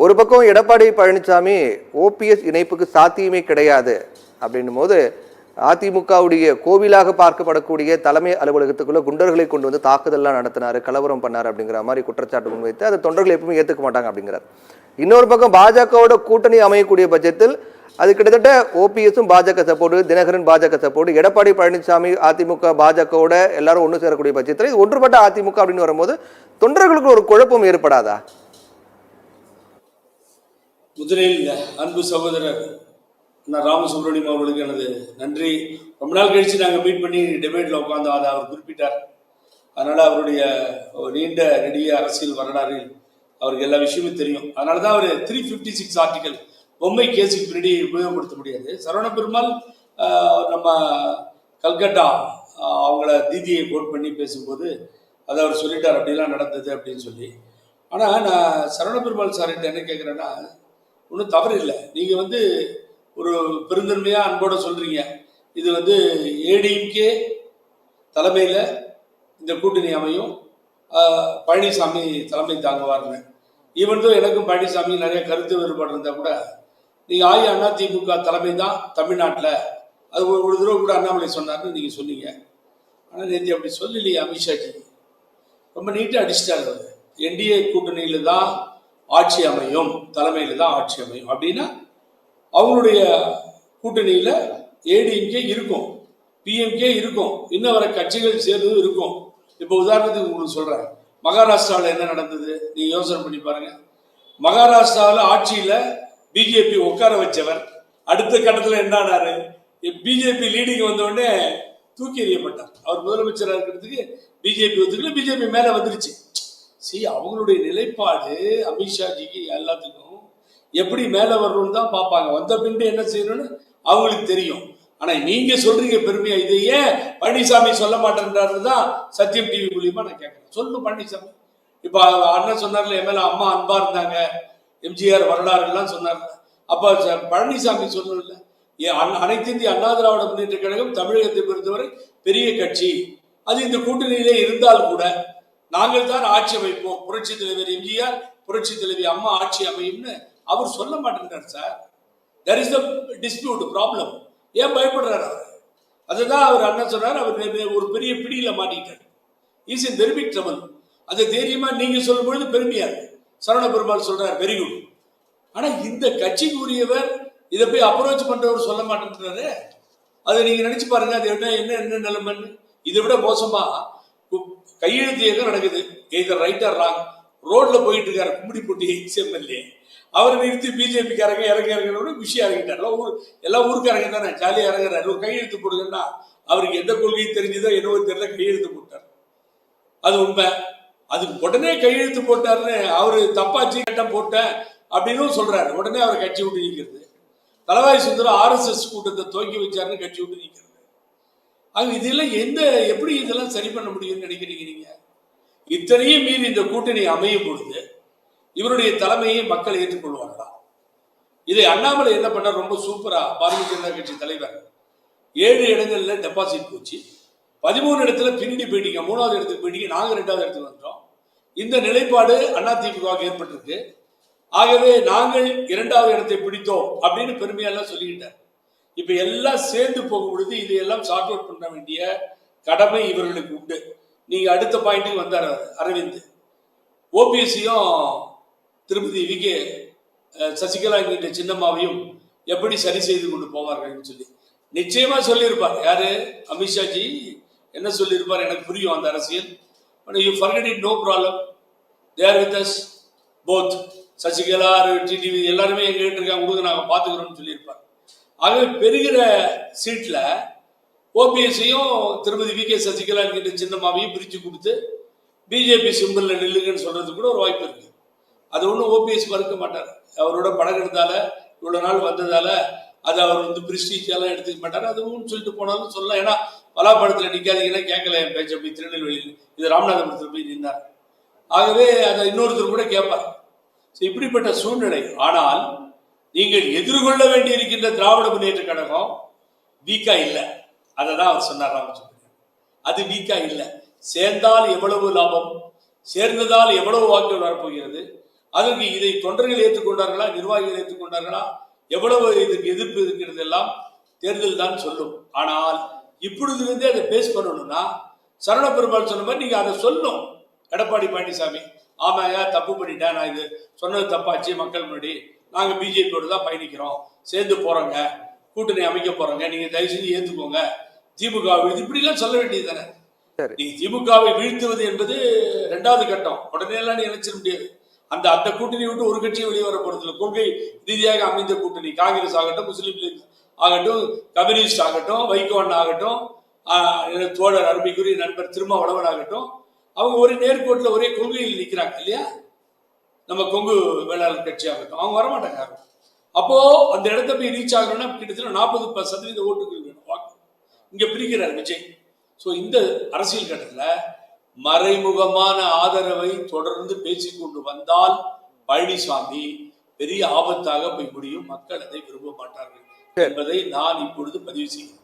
ஒரு பக்கம் எடப்பாடி பழனிசாமி ஓபிஎஸ் இணைப்புக்கு சாத்தியமே கிடையாது அப்படின்னும் போது அதிமுகவுடைய கோவிலாக பார்க்கப்படக்கூடிய தலைமை அலுவலகத்துக்குள்ள குண்டர்களை கொண்டு வந்து தாக்குதல்லாம் நடத்தினாரு, கலவரம் பண்ணார் அப்படிங்கிற மாதிரி குற்றச்சாட்டு முன்வைத்து அதை தொண்டர்கள் எப்பவுமே ஏற்றுக்க மாட்டாங்க அப்படிங்கிறார். இன்னொரு பக்கம் பாஜகவோட கூட்டணி அமையக்கூடிய பட்சத்தில் அது கிட்டத்தட்ட ஓபிஎஸும் பாஜக சப்போர்ட், தினகரன் பாஜக சப்போர்ட், எடப்பாடி பழனிசாமி அதிமுக பாஜகவோட எல்லாரும் ஒன்று சேரக்கூடிய பட்சத்தில் இது ஒன்றுபட்ட அதிமுக அப்படின்னு வரும்போது தொண்டர்களுக்கு ஒரு குழப்பம் ஏற்படாதா? முதலில் அன்பு சகோதரர் ராமசுப்ரமணியம் அவர்களுக்கு எனது நன்றி. ரொம்ப நாள் கழிச்சு நாங்கள் மீட் பண்ணி டிபேட்ல உட்காந்தோம், அதை அவர் குறிப்பிட்டார். அதனால அவருடைய நீண்ட நெடிய அரசியல் வரலாறில் அவருக்கு எல்லா விஷயமும் தெரியும். அதனால தான் அவர் 356 ஆர்டிகல் பொம்மை கேஸுக்கு பின்னாடி உபயோகப்படுத்த முடியாது. சரவண பெருமாள் நம்ம கல்கட்டா அவங்கள தீதியை கோட் பண்ணி பேசும்போது அதை அவர் சொல்லிட்டார், அப்படிலாம் நடந்தது அப்படின்னு சொல்லி. ஆனால் நான் சரவண பெருமாள் சார்கிட்ட என்ன கேட்குறேன்னா, ஒன்றும் தவறு இல்லை, நீங்கள் ஒரு பெருந்தன்மையாக அன்போடு சொல்கிறீங்க, இது ஏடிஎம்கே தலைமையில் இந்த கூட்டணி அமையும், பழனிசாமி தலைமை தாங்குவார்னு. ஈவன் எனக்கும் பழனிசாமி நிறைய கருத்து வேறுபாடு இருந்தால் கூட நீங்கள் அதிமுக தலைமை தான் தமிழ்நாட்டில், அது ஒரு தடவை கூட அண்ணாமலை சொன்னார்னு நீங்கள் சொன்னீங்க. ஆனால் நேற்று அப்படி சொல்லலையே அமித்ஷாஜி, ரொம்ப நீட்டாக அடிச்சிட்டாரு. அவர் என்டிஏ கூட்டணியில் தான் ஆட்சி அமையும், தலைமையில் தான் ஆட்சி அமையும் அப்படின்னா அவங்களுடைய கூட்டணியில் ஏடிஎம்கே இருக்கும், பிஎம்கே இருக்கும், இன்னும் வர கட்சிகள் சேர்ந்ததும் இருக்கும். இப்போ உதாரணத்துக்கு உங்களுக்கு சொல்கிறேன், மகாராஷ்டிராவில் என்ன நடந்தது நீங்கள் யோசனை பண்ணி பாருங்க. மகாராஷ்டிராவில் ஆட்சியில் பிஜேபி உட்கார வச்சவர் அடுத்த கட்டத்தில் என்னானாரு, பிஜேபி லீடிங் வந்தோடனே தூக்கி எறியப்பட்டார். அவர் முதலமைச்சராக இருக்கிறதுக்கு பிஜேபி ஒத்துக்கல, பிஜேபி மேலே வந்துருச்சு. அவங்களுடைய நிலைப்பாடு அமித்ஷாஜிக்கு எல்லாத்துக்கும் எப்படி மேலே வரணும்னு தான் பார்ப்பாங்க. வந்த பின்பு என்ன செய்யணும்னு அவங்களுக்கு தெரியும். ஆனால் நீங்க சொல்றீங்க பெருமையா, இதை ஏன் பழனிசாமி சொல்ல மாட்டேன்றாரு தான் சத்தியம் டிவி மூலியமா நான் கேட்கறேன். சொல்லணும் பழனிசாமி. இப்போ அண்ணன் சொன்னார்ல, என் மேல அம்மா அன்பா இருந்தாங்க, எம்ஜிஆர் வரலாறுலாம் சொன்னார். அப்ப பழனிசாமி சொல்லல, அனைத்து இந்திய அண்ணா திராவிட முன்னேற்ற கழகம் தமிழகத்தை பொறுத்தவரை பெரிய கட்சி, அது இந்த கூட்டணியிலே இருந்தால் கூட நாங்கள் தான் ஆட்சி அமைப்போம், புரட்சி தலைவர் எம்ஜிஆர் புரட்சி தலைவி அம்மா ஆட்சி அமையும்னு அவர் சொல்ல மாட்டேங்கிறார் sir. There is the dispute problem. ஏன் பயப்படுறாரு அவர்? அதுதான் அவர் அண்ணன் சொன்னார், அவர் ஒரு பெரிய பிடியில மாட்டிக்கிட்டார். Is in very big trouble. அது தைரியமா நீங்க சொல்லும் பொழுது பெருமையா இருக்கு. சரவண பெருமாள் சொல்றாரு, வெரி குட். ஆனா இந்த கட்சிக்கு உரியவர் இதை போய் அப்ரோச் பண்றவர் சொல்ல மாட்டேங்கிறாரு. அதை நீங்க நினைச்சு பாருங்க, அது என்ன என்ன நிலைமைன்னு. இதை விட மோசமா கையெழுத்து இயக்கம் நடக்குது, எய்தர் ரைட் ஆர் ராங். ரோட்ல போயிட்டு இருக்காரு கும்மிடிப்பட்டி எம்எல்ஏ, அவரை நிறுத்தி பிஜேபிக்காரங்க இறங்குற விஷயம் இறங்கிட்டார். எல்லாம் ஊருக்காரங்க தானே, ஜாலியா இறங்குறாரு. ஒரு கையெழுத்து போடுங்கன்னா அவருக்கு எந்த கொள்கையும் தெரிஞ்சதோ என்னவோ தெரியல, கையெழுத்து போட்டார். அது உண்மை. அதுக்கு உடனே கையெழுத்து போட்டாருன்னு அவரு தப்பாச்சு கட்டம் போட்டேன் அப்படின்னு சொல்றாரு. உடனே அவர் கட்சி விட்டு நீக்கிறது. தலவாய் சுந்தரம் RSS கூட்டத்தை துவக்கி வச்சாருன்னு கட்சி விட்டு நீக்கிறது. இதெல்லாம் எப்படி இதெல்லாம் சரி பண்ண முடியும்னு நினைக்கிறீங்க நீங்க? இத்தனையும் மீறி இந்த கூட்டணி அமையும் பொழுது இவருடைய தலைமையை மக்கள் ஏற்றுக்கொள்வார்களா? இதை அண்ணாமலை என்ன பண்ண ரொம்ப சூப்பரா, பாரதிய ஜனதா கட்சி தலைவர் 7 இடங்கள்ல டெபாசிட் போச்சு, 13 இடத்துல பின்னாடி போயிட்டீங்க, 3வது இடத்துக்கு போயிட்டீங்க, நாங்க 2வது இடத்துக்கு வந்துட்டோம். இந்த நிலைப்பாடு அதிமுக ஏற்பட்டிருக்கு. ஆகவே நாங்கள் 2வது இடத்தை பிடித்தோம் அப்படின்னு பெருமையெல்லாம் சொல்லிக்கிட்டார். இப்ப எல்லாம் சேர்ந்து போகும் பொழுது இதையெல்லாம் சார்ட் அவுட் பண்ண வேண்டிய கடமை இவர்களுக்கு உண்டு. நீங்க அடுத்த பாயிண்ட்டுக்கு வந்தார் அரவிந்த். ஓபிஎஸ்சியும் திருப்பதி விகே சசிகலா என்கின்ற சின்னம்மாவையும் எப்படி சரி செய்து கொண்டு போவார்கள் சொல்லி நிச்சயமா சொல்லியிருப்பார். யாரு? அமித்ஷாஜி என்ன சொல்லியிருப்பார் எனக்கு புரியும் அந்த அரசியல். You forget it, no problem, they are with us both. Sasikala TTV எல்லாருமே எங்கிட்ட இருக்காங்க, கொடுங்க நாங்கள் பார்த்துக்கிறோம்னு சொல்லியிருப்பார். ஆகவே பெறுகிற சீட்ல ஓபிஎஸ்சியும் திருமதி விகே சசிகலா என்கின்ற சின்னம்மாவையும் பிரித்து கொடுத்து பிஜேபி சிம்பிள்ல நில்லுங்கன்னு சொல்றது கூட ஒரு வாய்ப்பு இருக்கு. அது ஒன்றும் ஓபிஎஸ் மறுக்க மாட்டார். அவரோட படம் எடுத்தால இவ்வளவு நாள் வந்ததால அது அவர் பிரிஸ்டீஜெல்லாம் எடுத்துக்க மாட்டார். அதுவும் சொல்லிட்டு போனாலும் சொல்லலாம். ஏன்னா பலாப்பழத்தில் நிற்காதீங்கன்னா கேட்கல என் பேச்சு, அப்படி திருநெல்வேலியில் இது ராமநாதபுரத்தில் போய் நின்றார். ஆகவே அதை இன்னொருத்தர் கூட கேட்பார். இப்படிப்பட்ட சூழ்நிலை. ஆனால் நீங்கள் எதிர்கொள்ள வேண்டி இருக்கின்ற திராவிட முன்னேற்ற கழகம் வீக்கா இல்லை. அதை தான் அவர் சொன்னார் ராமச்சந்திரன். அது வீக்கா இல்லை. சேர்ந்தால் எவ்வளவு லாபம், சேர்ந்ததால் எவ்வளவு வாக்குகள் வரப்போகிறது, அதற்கு இதை தொண்டர்கள் ஏற்றுக்கொண்டார்களா, நிர்வாகிகள் ஏற்றுக்கொண்டார்களா, எவ்வளவு இதுக்கு எதிர்ப்பு இருக்கிறது எல்லாம் தேர்தல் தான் சொல்லும். ஆனால் இப்பொழுதிலிருந்தே அதை பேஸ் பண்ணணும்னா சரவண பெருமாள் சொன்ன மாதிரி நீங்க அதை சொல்லணும். எடப்பாடி பழனிசாமி ஆமாயா தப்பு பண்ணிட்டேன், நான் இது சொன்னது தப்பாச்சு, மக்கள் முன்னாடி நாங்க பிஜேபியோட தான் பயணிக்கிறோம், சேர்ந்து போறோங்க, கூட்டணி அமைக்க போறோங்க, நீங்க தயவு செஞ்சு ஏத்துக்கோங்க, திமுக இப்படி எல்லாம் சொல்ல வேண்டியது தானே. நீ திமுகவை வீழ்த்துவது என்பது 2வது கட்டம், உடனே எல்லாம் நீ நினைச்சிட முடியாது. அந்த அந்த கூட்டணி விட்டு ஒரு கட்சியும் வெளியே வர போறதில்லை. கொள்கை ரீதியாக அமைந்த கூட்டணி, காங்கிரஸ் ஆகட்டும், முஸ்லீம் லீக் ஆகட்டும், கம்யூனிஸ்ட் ஆகட்டும், வைகோ அண்ணா ஆகட்டும், தோழர் அருமைக்குரிய நண்பர் திருமாவளவன் ஆகட்டும், அவங்க ஒரே நேர்கோட்டில் ஒரே கொள்கையில் நிற்கிறாங்க இல்லையா. நம்ம கொங்கு வேளாளர் கட்சி ஆகட்டும், அவங்க வரமாட்டாங்க. அப்போ அந்த இடத்த போய் ரீச் ஆகணும்னா கிட்டத்தட்ட 40% ஓட்டுகள் வேணும், வாக்கு இங்க பிரிக்கிறார் விஜய். ஸோ இந்த அரசியல் கட்டத்தில் மறைமுகமான ஆதரவை தொடர்ந்து பேசிக்கொண்டு வந்தால் பழனிசாமி பெரிய ஆபத்தாக போய் முடியும். மக்கள் அதை விரும்ப மாட்டார்கள் என்பதை நான் இப்பொழுது பதிவு செய்கிறேன்.